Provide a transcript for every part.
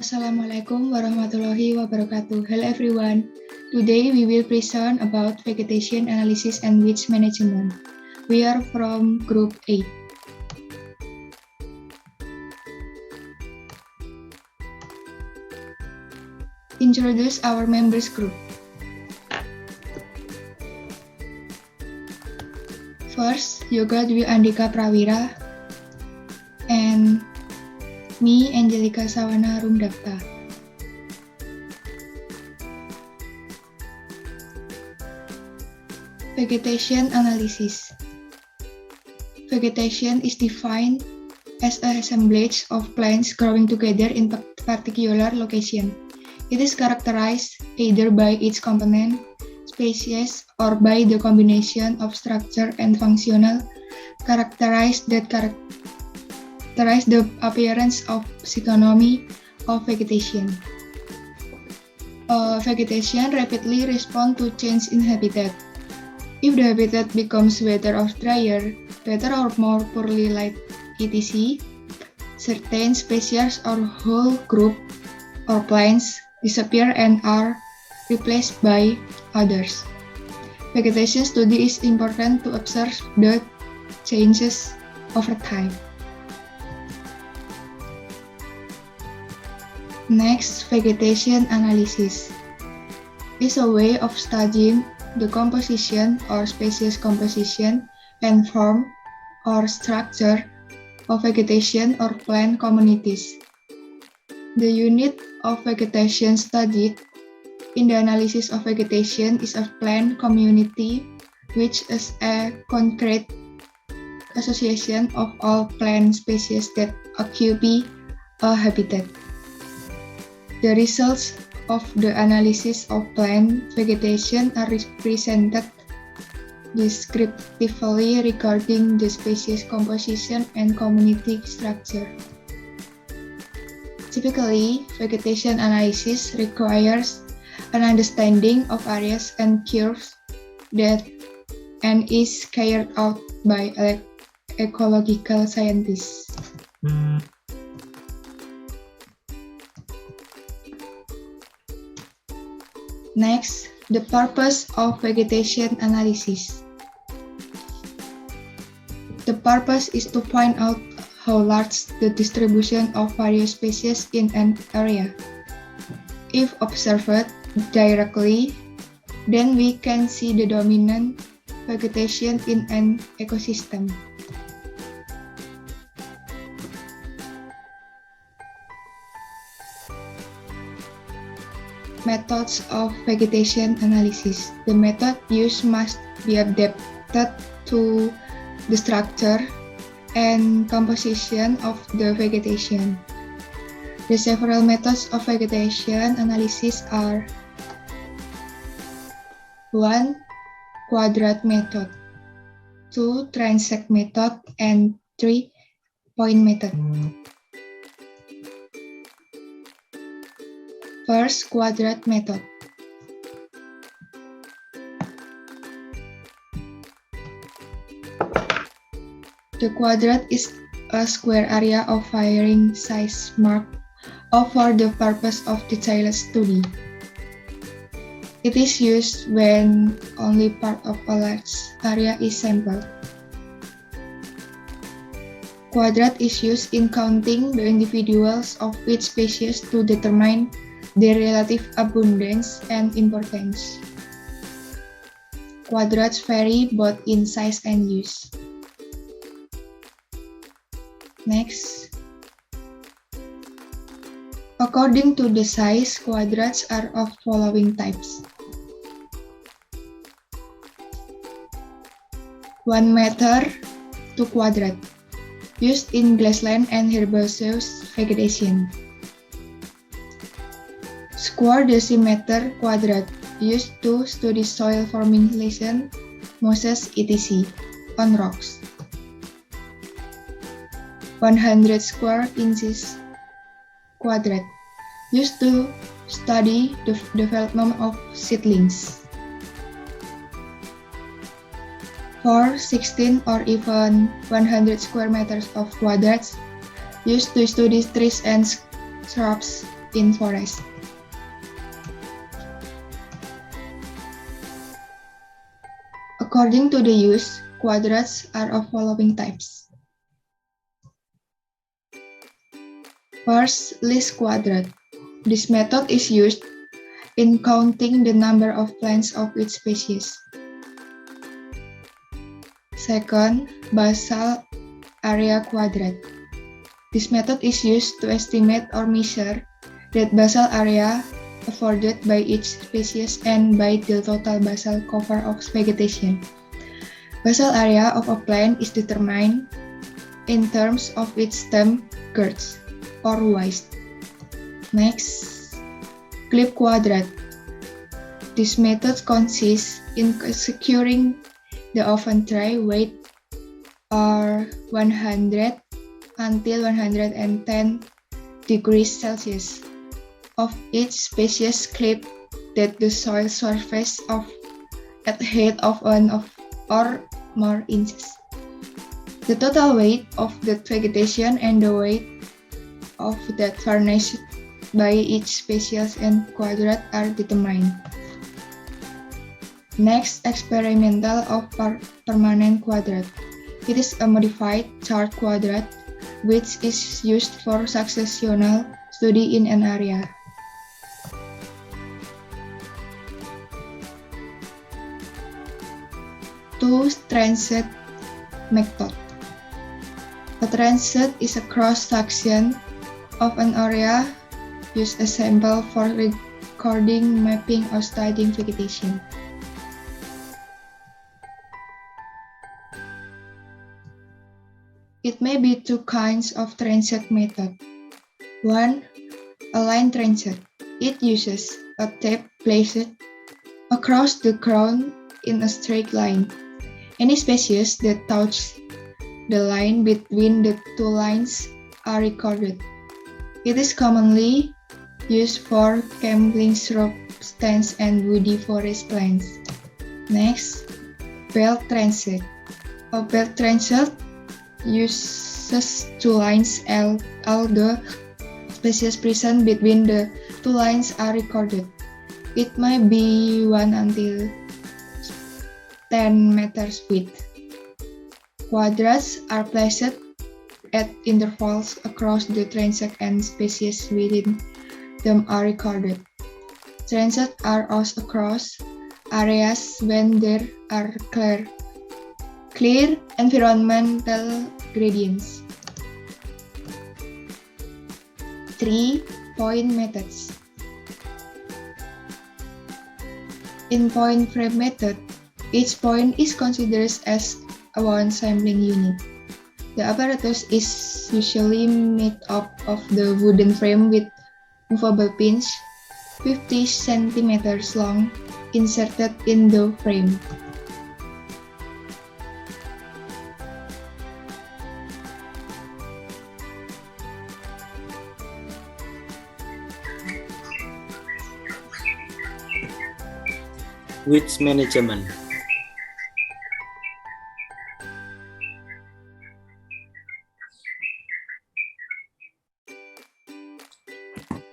Assalamualaikum warahmatullahi wabarakatuh. Hello everyone. Today we will present about vegetation analysis and weed management. We are from Group A. Introduce our members group. First, Yoga Dwi Andika Prawira and me, Angelica Sawana Rumdapta. Vegetation analysis. Vegetation is defined as an assemblage of plants growing together in a particular location. It is characterized either by its component, species, or by the combination of structure and functional characteristics that characterize the appearance of physiognomy of vegetation. Vegetation rapidly responds to change in habitat. If the habitat becomes wetter or drier, better or more poorly light, etc., certain species or whole group or plants disappear and are replaced by others. Vegetation study is important to observe the changes over time. Next, vegetation analysis is a way of studying the composition or species composition and form or structure of vegetation or plant communities. The unit of vegetation studied in the analysis of vegetation is a plant community, which is a concrete association of all plant species that occupy a habitat. The results of the analysis of plant vegetation are presented descriptively regarding the species composition and community structure. Typically, vegetation analysis requires an understanding of areas and curves and is carried out by ecological scientists. Next, the purpose of vegetation analysis. The purpose is to find out how large the distribution of various species in an area. If observed directly, then we can see the dominant vegetation in an ecosystem. Methods of vegetation analysis. The method used must be adapted to the structure and composition of the vegetation. The several methods of vegetation analysis are 1. Quadrat method, 2. Transect method, and 3. Point method. First, quadrat method. The quadrat is a square area of varying size marked off for the purpose of detailed study. It is used when only part of a large area is sampled. Quadrat is used in counting the individuals of each species to determine their relative abundance and importance. Quadrats vary both in size and use. Next, according to the size, quadrats are of following types. 1 meter to quadrat, used in grassland and herbaceous vegetation. Square decimeter quadrat, used to study soil formation, mosses, etc. on rocks. 100 square inches quadrat, used to study the development of seedlings. For 16 or even 100 square meters of quadrats, used to study trees and shrubs in forests. According to the use, quadrats are of following types. First, least quadrat. This method is used in counting the number of plants of each species. Second, basal area quadrat. This method is used to estimate or measure the basal area afforded by each species and by the total basal cover of vegetation. Basal area of a plant is determined in terms of its stem girth or width. Next, clip quadrat. This method consists in securing the oven tray weight or 100 until 110 degrees Celsius of each species clip that the soil surface of at height of 1 or more inches. The total weight of that vegetation and the weight of that furnished by each species and quadrat are determined. Next, experimental of permanent quadrat. It is a modified chart quadrat which is used for successional study in an area. Two transit method. A transit is a cross-section of an area used as sample for recording, mapping, or studying vegetation. It may be two kinds of transit method. One, a line transit. It uses a tape placed across the ground in a straight line. Any species that touch the line between the two lines are recorded. It is commonly used for camping shrub stands and woody forest plants. Next, belt transit. A belt transit uses two lines and all the species present between the two lines are recorded. It may be 1 until 10 meters width. Quadrats are placed at intervals across the transit and species within them are recorded. Transits are also across areas when there are clear environmental gradients. 3-point methods. In point frame method, each point is considered as a one sampling unit. The apparatus is usually made up of the wooden frame with movable pins 50 centimeters long inserted in the frame. Weeds management.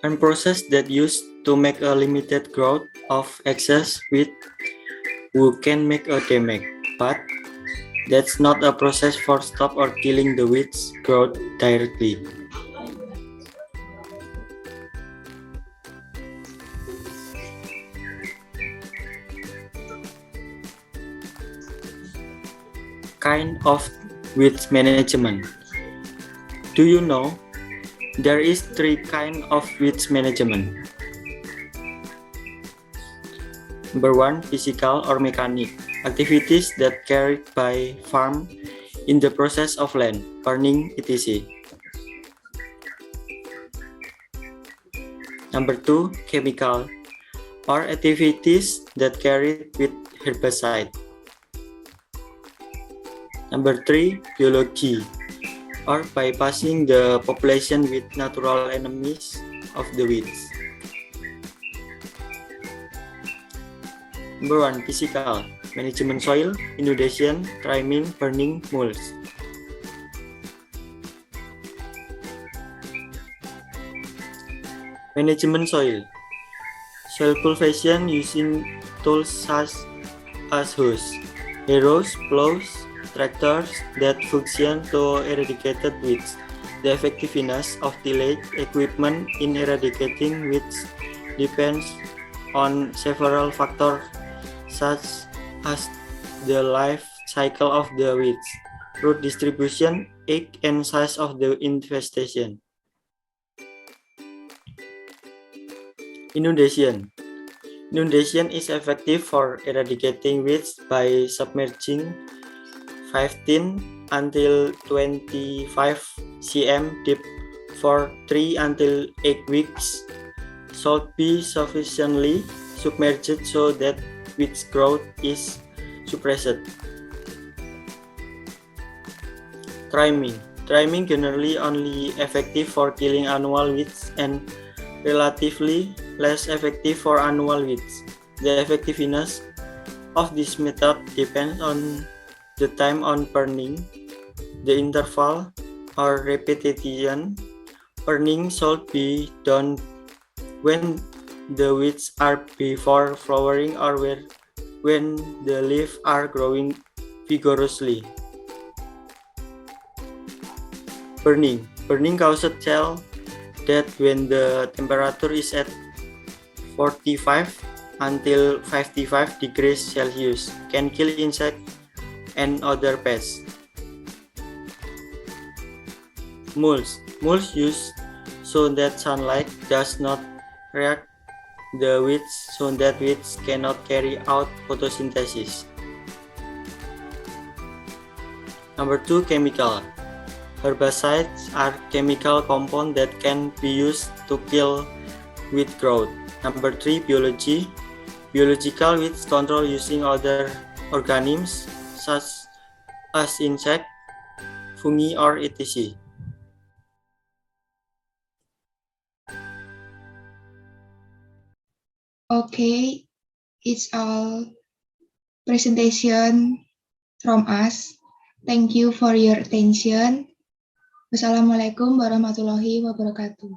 A process that used to make a limited growth of excess weed who can make a damage, but that's not a process for stop or killing the weeds growth directly. Kind of weeds management. Do you know there is 3 kinds of weeds management? Number 1, physical or mechanic activities that carried by farm in the process of land, burning, etc. Number 2, chemical or activities that carried with herbicide. Number 3, biology or bypassing the population with natural enemies of the weeds. Number 1, physical, management soil, inundation, trimming, burning, mulch. Management soil. Soil cultivation using tools such as hoes, harrows, plows, tractors that function to eradicate weeds. The effectiveness of tillage equipment in eradicating weeds depends on several factors such as the life cycle of the weeds, root distribution, age, and size of the infestation. Inundation. Inundation is effective for eradicating weeds by submerging 15 until 25 cm deep for 3 until 8 weeks. Should be sufficiently submerged so that weeds growth is suppressed. Trimming. Trimming generally only effective for killing annual weeds and relatively less effective for annual weeds. The effectiveness of this method depends on the time on pruning, the interval or repetition. Pruning should be done when the weeds are before flowering or when the leaves are growing vigorously. Burning. Burning causes cell death when the temperature is at 45 until 55 degrees Celsius. Can kill insects and other pests. Mulch. Mulch used so that sunlight does not react the weeds so that weeds cannot carry out photosynthesis. Number 2, chemical. Herbicides are chemical compounds that can be used to kill weed growth. Number 3, biology. Biological weed control using other organisms such as insects, fungi, or etc. Okay, it's all presentation from us. Thank you for your attention. Wassalamualaikum warahmatullahi wabarakatuh.